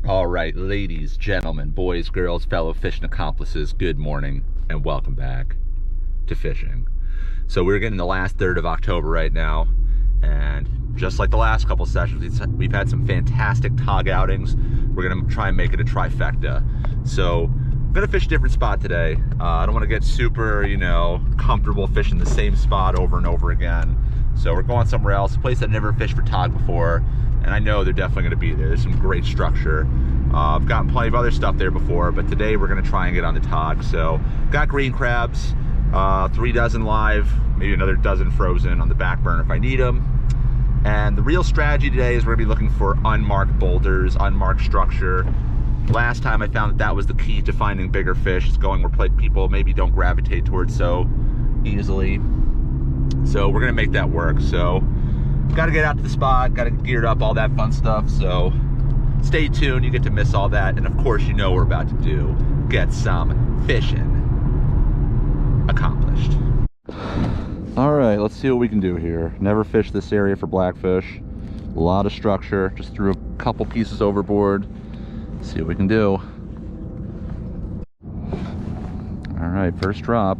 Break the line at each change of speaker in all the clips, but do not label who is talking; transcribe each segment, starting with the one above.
All right, ladies, gentlemen, boys, girls, fellow fishing accomplices, good morning and welcome back to fishing. So we're getting the last third of October right now, and just like the last couple sessions, we've had some fantastic tog outings. We're gonna try and make it a trifecta. So I'm gonna fish a different spot today. I don't wanna get super, comfortable fishing the same spot over and over again. So we're going somewhere else, a place I've never fished for tog before, and I know they're definitely gonna be there. There's some great structure. I've gotten plenty of other stuff there before, but today we're gonna try and get on the tog. So got green crabs, 3 dozen live, maybe another dozen frozen on the back burner if I need them. And the real strategy today is we're gonna be looking for unmarked boulders, unmarked structure. Last time I found that was the key to finding bigger fish, is going where people maybe don't gravitate towards so easily. So we're gonna make that work. So gotta get out to the spot, gotta gear up, all that fun stuff. So stay tuned, you get to miss all that. And of course, you know what we're about to do, get some fishing accomplished. All right, let's see what we can do here. Never fished this area for blackfish. A lot of structure, just threw a couple pieces overboard. See what we can do. All right, first drop.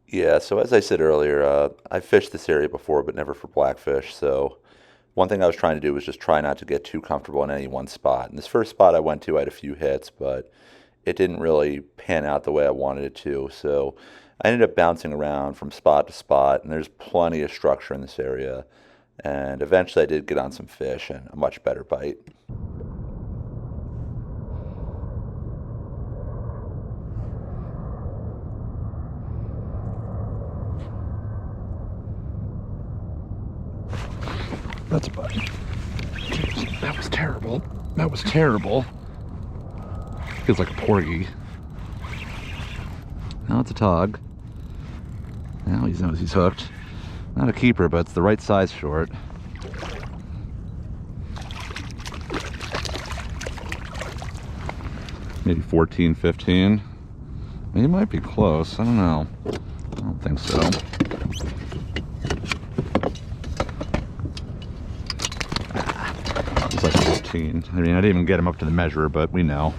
Yeah, so as I said earlier, I fished this area before, but never for blackfish. So one thing I was trying to do was just try not to get too comfortable in any one spot. And this first spot I went to, I had a few hits, but it didn't really pan out the way I wanted it to. So I ended up bouncing around from spot to spot, and there's plenty of structure in this area. And eventually I did get on some fish and a much better bite. That's a bite. Jeez, that was terrible. That was terrible. Feels like a porgy. Now it's a tog. Now he knows he's hooked. Not a keeper, but it's the right size short. Maybe 14, 15. He might be close. I don't know. I don't think so. It's like 15. I mean, I didn't even get him up to the measure, but we know.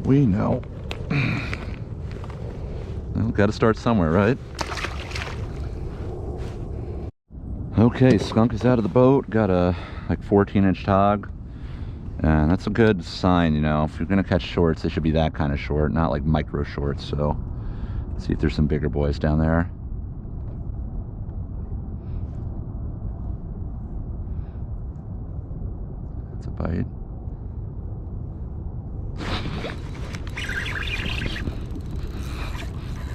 We know. Well, got to start somewhere, right? Okay, skunk is out of the boat. Got a like 14-inch tog, and that's a good sign. If you're gonna catch shorts, they should be that kind of short, not like micro shorts. So let's see if there's some bigger boys down there. That's a bite.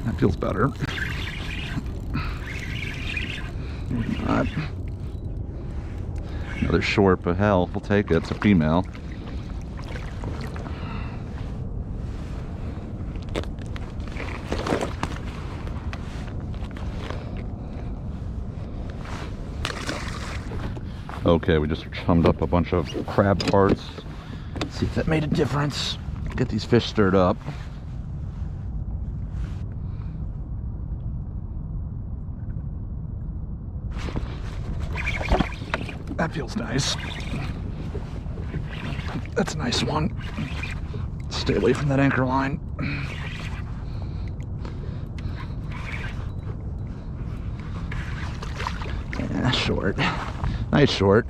That feels better. Maybe not. Another short, but hell, we'll take it. It's a female. Okay, we just chummed up a bunch of crab parts. Let's see if that made a difference. Get these fish stirred up. That feels nice. That's a nice one. Stay away from that anchor line. Yeah, short. Nice short.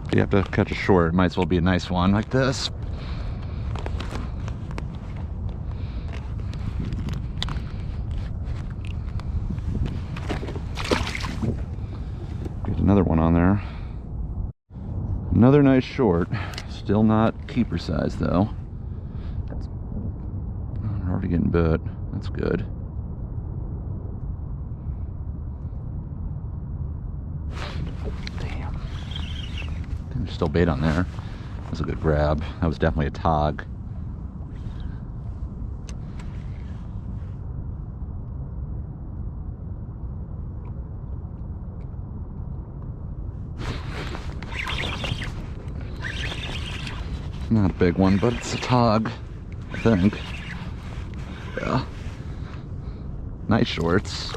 If you have to catch a short, it might as well be a nice one like this. Another one on there. Another nice short. Still not keeper size though. We're already getting bit. That's good. Damn. There's still bait on there. That's a good grab. That was definitely a tog. Not a big one, but it's a tog, I think. Yeah. Nice shorts.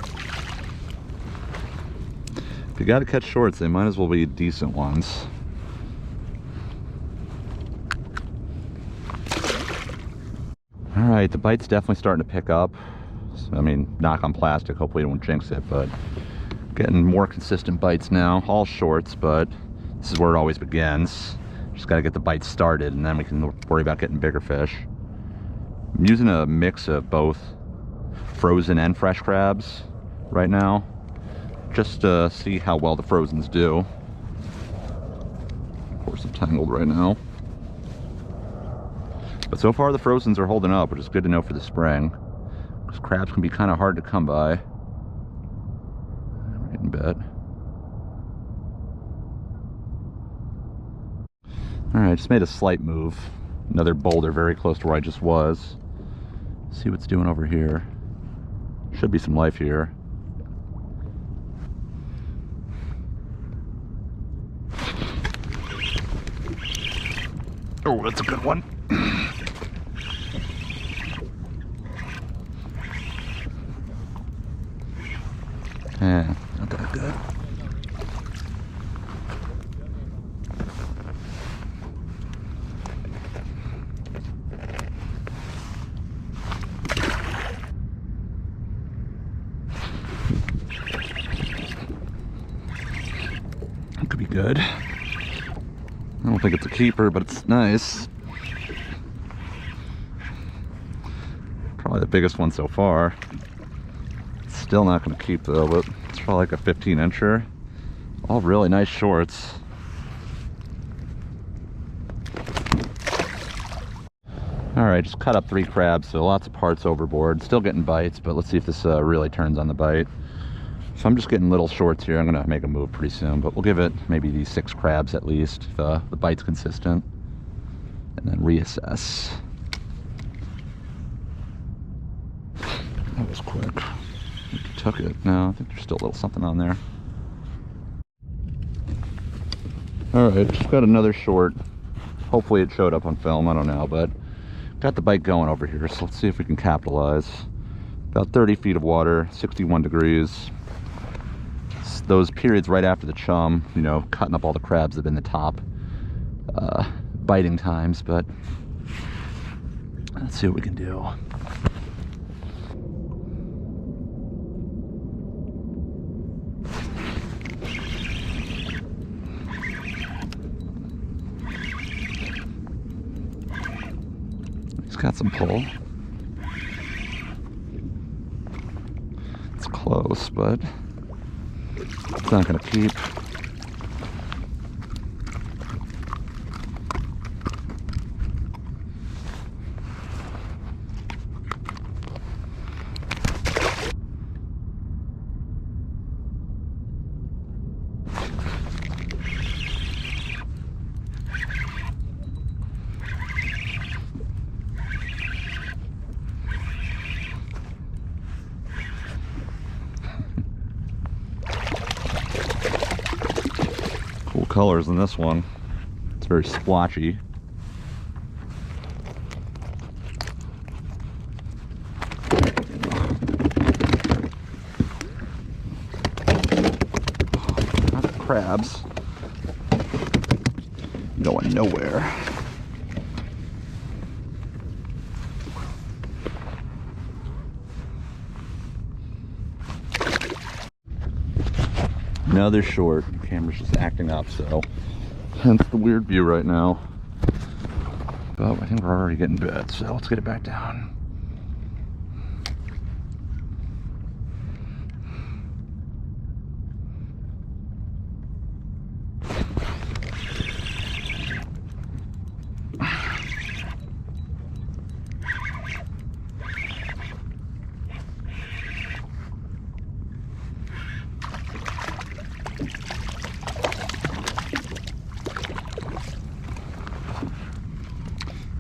If you gotta catch shorts, they might as well be decent ones. All right, the bite's definitely starting to pick up. I mean, knock on plastic, hopefully it won't jinx it, but getting more consistent bites now. All shorts, but this is where it always begins. Just gotta get the bite started, and then we can worry about getting bigger fish. I'm using a mix of both frozen and fresh crabs right now, just to see how well the frozens do. Of course, I'm tangled right now. But so far the frozens are holding up, which is good to know for the spring. Because crabs can be kind of hard to come by. We're getting bit. Alright, just made a slight move. Another boulder very close to where I just was. See what's doing over here. Should be some life here. Oh, that's a good one. Yeah, not that good. That could be good. I don't think it's a keeper, but it's nice. Probably the biggest one so far. Still not going to keep though, but it's probably like a 15-incher. All really nice shorts. Alright, just cut up 3 crabs, so lots of parts overboard. Still getting bites, but let's see if this really turns on the bite. So I'm just getting little shorts here. I'm going to make a move pretty soon, but we'll give it maybe these 6 crabs at least, if the bite's consistent. And then reassess. That was quick. Took it. No, I think there's still a little something on there. Alright, just got another short. Hopefully it showed up on film, I don't know, but got the bite going over here, so let's see if we can capitalize. About 30 feet of water, 61 degrees. It's those periods right after the chum, you know, cutting up all the crabs that have been the top biting times, but let's see what we can do. Got some pull. It's close, but it's not going to keep. Colors in this one. It's very splotchy. Not the crabs. Going nowhere. Another short. The camera's just acting up, so hence the weird view right now. But I think we're already getting bit, so let's get it back down.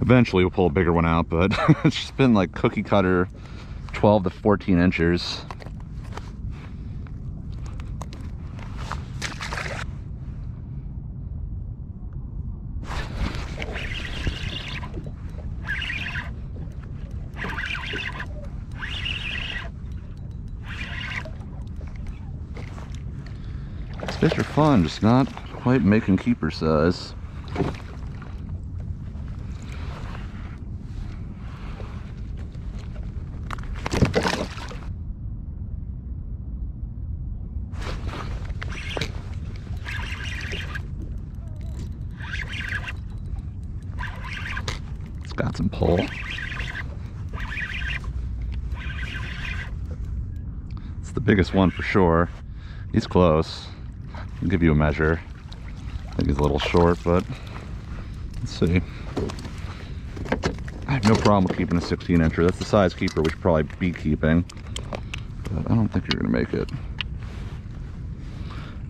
Eventually we'll pull a bigger one out, but it's just been like cookie cutter 12 to 14 inches. Fish are fun, just not quite making keeper size. It's got some pull. It's the biggest one for sure. He's close. I'll give you a measure. I think he's a little short, but let's see. I have no problem with keeping a 16-incher. That's the size keeper we should probably be keeping. But I don't think you're gonna make it.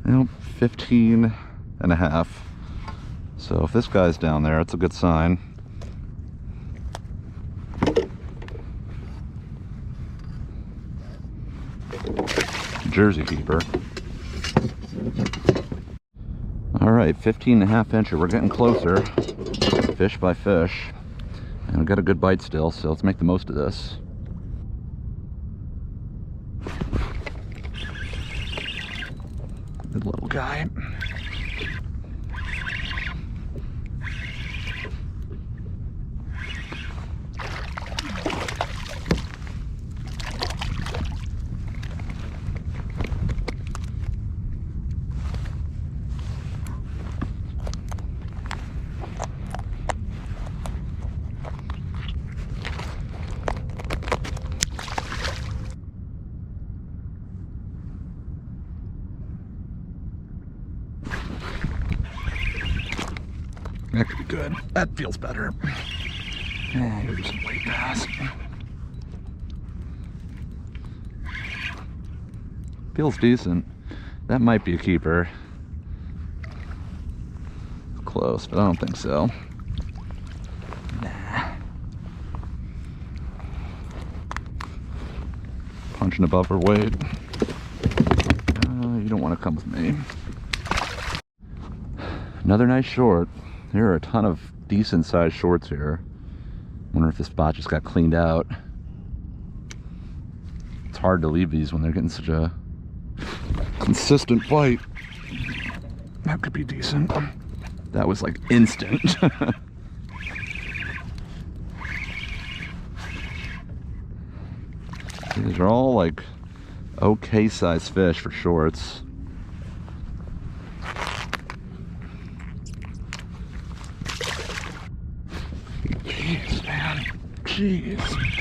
Nope, 15 and a half. So if this guy's down there, it's a good sign. Jersey keeper. All right, 15 and a half incher. We're getting closer, fish by fish. And we've got a good bite still, so let's make the most of this. Good little guy. That could be good. That feels better. Yeah, here's some weight pass. Feels decent. That might be a keeper. Close, but I don't think so. Nah. Punching above her weight. You don't want to come with me. Another nice short. There are a ton of decent sized shorts here. Wonder if this spot just got cleaned out. It's hard to leave these when they're getting such a consistent bite. That could be decent. That was like instant. These are all like okay sized fish for shorts. Jeez, man. Jeez.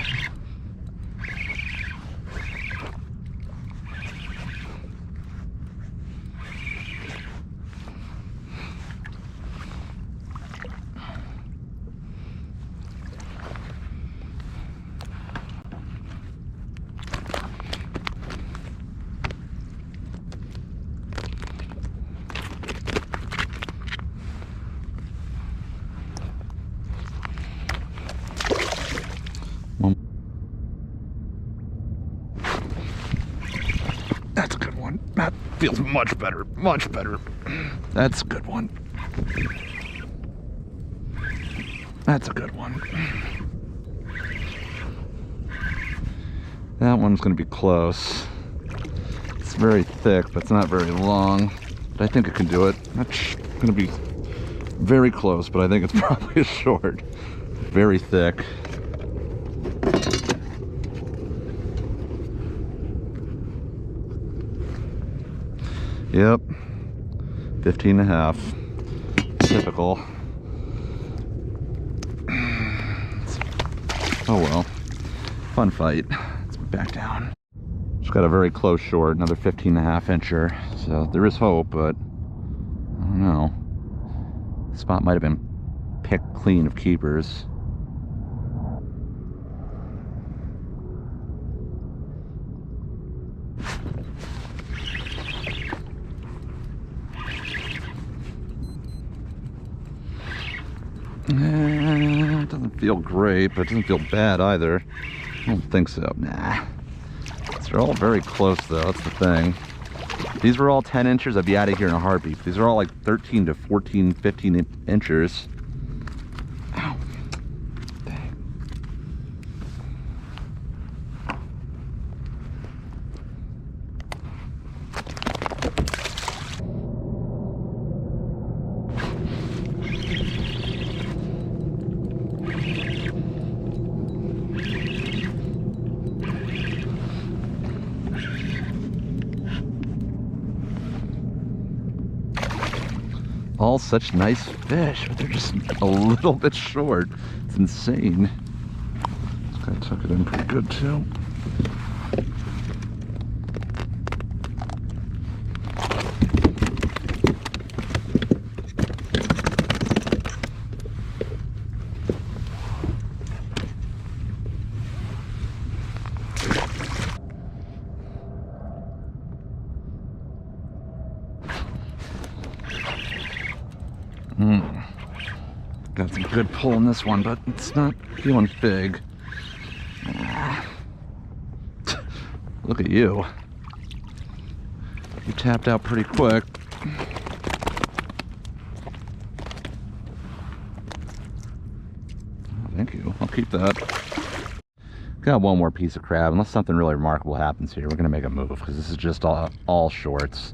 That's a good one. That feels much better, much better. That's a good one. That's a good one. That one's gonna be close. It's very thick, but it's not very long. But I think it can do it. That's gonna be very close, but I think it's probably a short. Very thick. Yep, 15 and a half, typical. Oh well, fun fight. Let's back down. Just got a very close short, another 15 and a half incher. So there is hope, but I don't know. The spot might have been picked clean of keepers. It doesn't feel great, but it doesn't feel bad either. I don't think so. Nah. They're all very close though, that's the thing. If these were all 10 inches, I'd be out of here in a heartbeat. These are all like 13 to 14, 15 inches. Ow. Dang. All such nice fish, but they're just a little bit short. It's insane. This guy took it in pretty good too. Got some good pull in this one, but it's not feeling big. Look at you. You tapped out pretty quick. Oh, thank you. I'll keep that. Got one more piece of crab. Unless something really remarkable happens here, we're gonna make a move because this is just all shorts,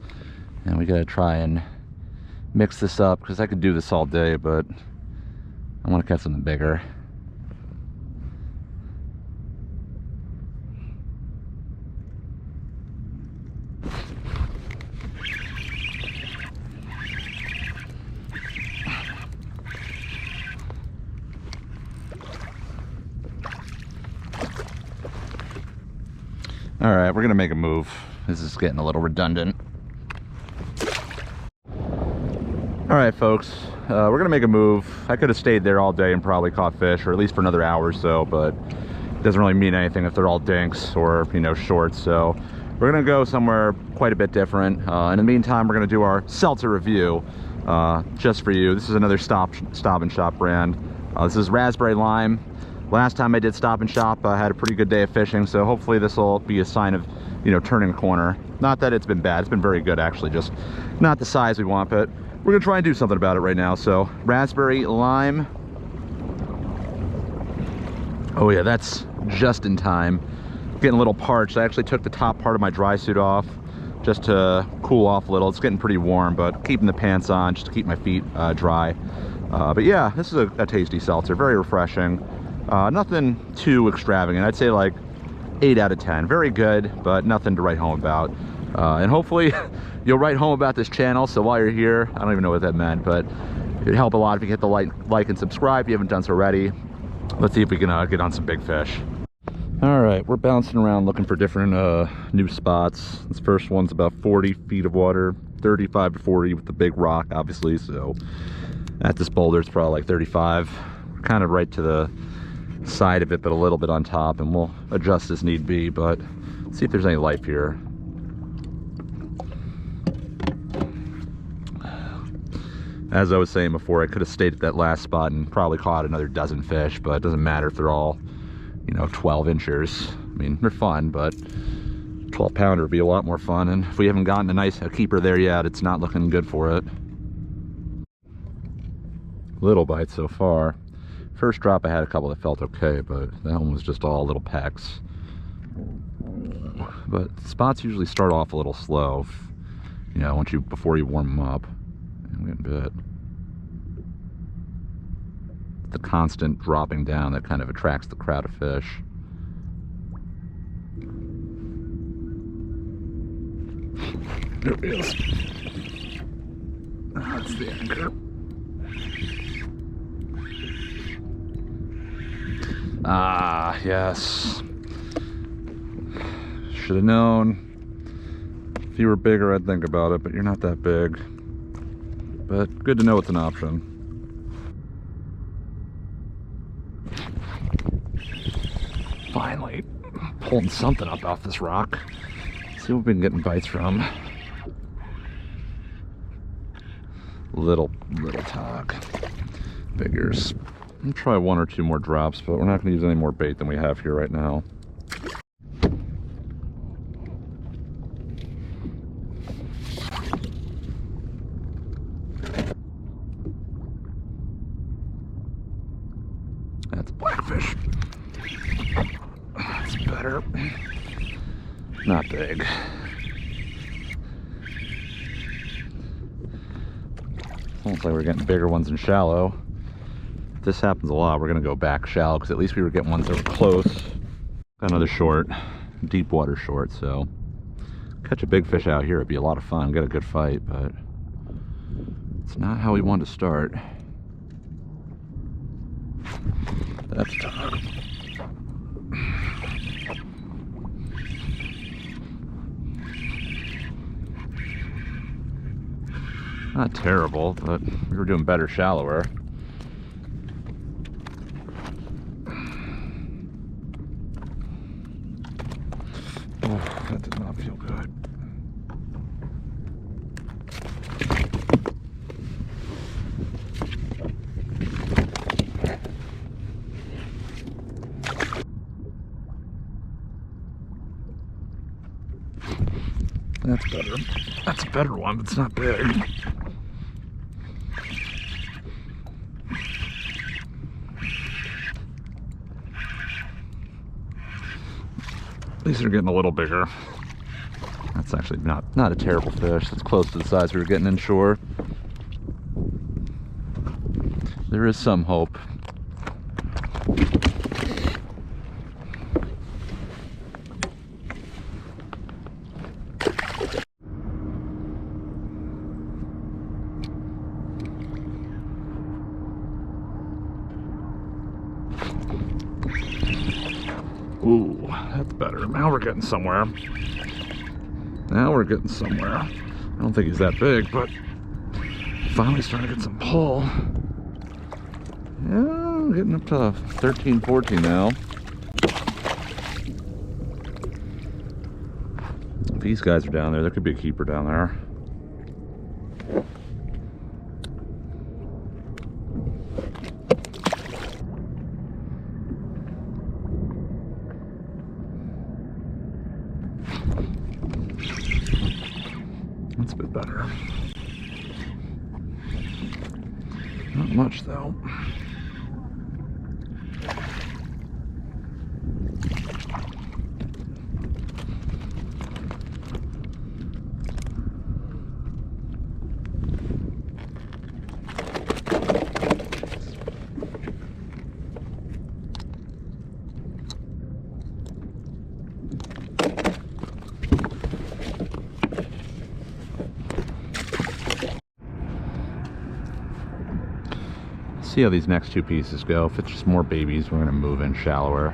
and we gotta try and mix this up because I could do this all day, but I want to catch something bigger. All right, we're gonna make a move. This is getting a little redundant. All right, folks, we're gonna make a move. I could have stayed there all day and probably caught fish, or at least for another hour or so, but it doesn't really mean anything if they're all dinks or, you know, shorts. So we're gonna go somewhere quite a bit different. In the meantime, we're gonna do our seltzer review just for you. This is another Stop and Shop brand. This is raspberry lime. Last time I did Stop and Shop, I had a pretty good day of fishing, so hopefully this will be a sign of, you know, turning a corner. Not that it's been bad, it's been very good actually, just not the size we want, but we're gonna try and do something about it right now. So raspberry lime. Oh yeah, that's just in time. Getting a little parched. I actually took the top part of my dry suit off just to cool off a little. It's getting pretty warm, but keeping the pants on just to keep my feet dry. But yeah, this is a tasty seltzer, very refreshing. Nothing too extravagant. I'd say like 8 out of 10. Very good, but nothing to write home about. And hopefully you'll write home about this channel. So while you're here, I don't even know what that meant, but it'd help a lot if you hit the like and subscribe if you haven't done so already. Let's see if we can get on some big fish. All right, we're bouncing around looking for different new spots. This first one's about 40 feet of water, 35 to 40 with the big rock, obviously. So at this boulder, it's probably like 35. We're kind of right to the side of it, but a little bit on top, and we'll adjust as need be, but let's see if there's any life here. As I was saying before, I could have stayed at that last spot and probably caught another dozen fish, but it doesn't matter if they're all, you know, 12 inchers. I mean, they're fun, but 12 pounder would be a lot more fun, and if we haven't gotten a keeper there yet, it's not looking good for it. Little bites so far. First drop I had a couple that felt okay, but that one was just all little pecks. But spots usually start off a little slow, you know, before you warm them up. I'm getting bit. The constant dropping down that kind of attracts the crowd of fish. There it is. That's the anchor. Ah, yes. Should have known. If you were bigger, I'd think about it, but you're not that big. But good to know it's an option. Finally, pulling something up off this rock. See what we've been getting bites from. Little tog. Figures. I'll try one or two more drops, but we're not going to use any more bait than we have here right now. That's Blackfish. That's better. Not big. Looks like we're getting bigger ones in shallow. If this happens a lot, we're gonna go back shallow because at least we were getting ones that were close. Got another short, deep water short, so catch a big fish out here, it'd be a lot of fun, get a good fight, but It's not how we want to start. That's tough. Not terrible, but we were doing better shallower. Oh, that did not feel good. That's better. That's a better one, but it's not big. These are getting a little bigger. That's actually not a terrible fish. That's close to the size we were getting inshore. There is some hope. Ooh, that's better. Now we're getting somewhere. Now we're getting somewhere. I don't think he's that big, but finally starting to get some pull. Yeah, getting up to 13, 14 now. If these guys are down there could be a keeper down there. That's a bit better. Not much though. See how these next two pieces go. If it's just more babies, we're gonna move in shallower.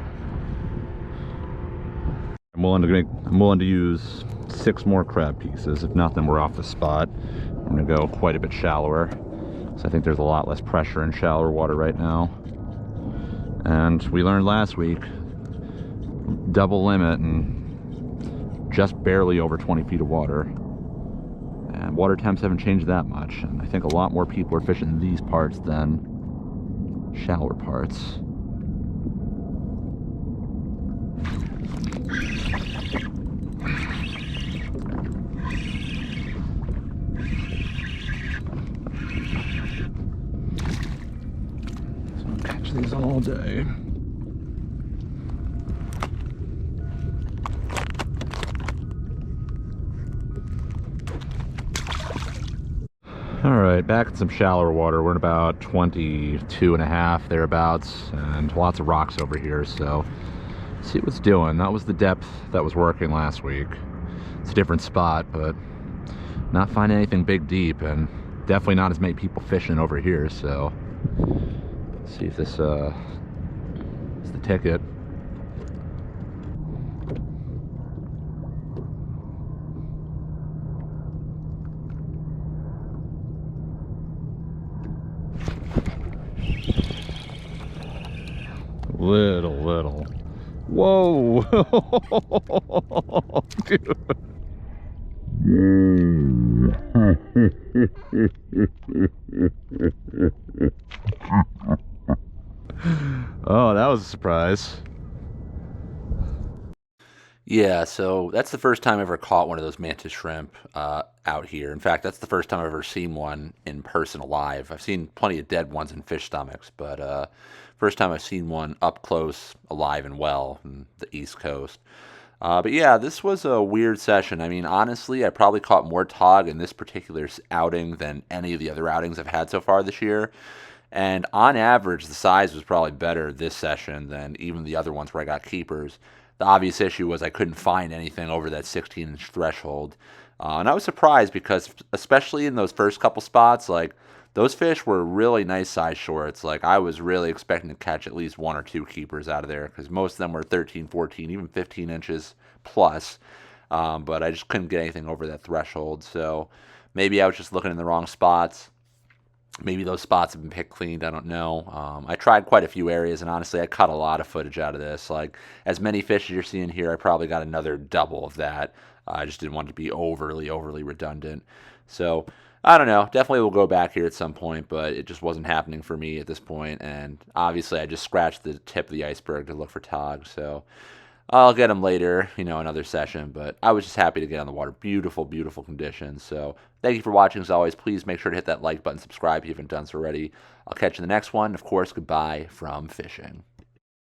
I'm willing to use 6 more crab pieces. If nothing, we're off the spot. I'm gonna go quite a bit shallower. So I think there's a lot less pressure in shallower water right now. And we learned last week, double limit and just barely over 20 feet of water. And water temps haven't changed that much. And I think a lot more people are fishing these parts than shallower parts. So I'll catch these all day. Alright, back in some shallower water. We're in about 22 and a half, thereabouts, and lots of rocks over here, so see what's doing. That was the depth that was working last week. It's a different spot, but not finding anything big deep, and definitely not as many people fishing over here, so let's see if this is the ticket. Little. Whoa! Dude. Oh, that was a surprise. Yeah, so that's the first time I ever caught one of those mantis shrimp out here. In fact, that's the first time I've ever seen one in person alive. I've seen plenty of dead ones in fish stomachs, but first time I've seen one up close, alive and well, in the East Coast. But yeah, this was a weird session. I mean, honestly, I probably caught more tog in this particular outing than any of the other outings I've had so far this year. And on average, the size was probably better this session than even the other ones where I got keepers. The obvious issue was I couldn't find anything over that 16-inch threshold. And I was surprised because, especially in those first couple spots, like those fish were really nice size shorts. Like I was really expecting to catch at least one or two keepers out of there because most of them were 13, 14, even 15 inches plus. But I just couldn't get anything over that threshold. So maybe I was just looking in the wrong spots. Maybe those spots have been picked cleaned. I don't know. I tried quite a few areas, and honestly, I cut a lot of footage out of this. Like, as many fish as you're seeing here, I probably got another double of that. I just didn't want it to be overly redundant. So, I don't know. Definitely will go back here at some point, but it just wasn't happening for me at this point. And obviously, I just scratched the tip of the iceberg to look for Tog. So, I'll get them later, another session, but I was just happy to get on the water. Beautiful, beautiful conditions. So thank you for watching. As always, please make sure to hit that like button, subscribe if you haven't done so already. I'll catch you in the next one. Of course, goodbye from fishing.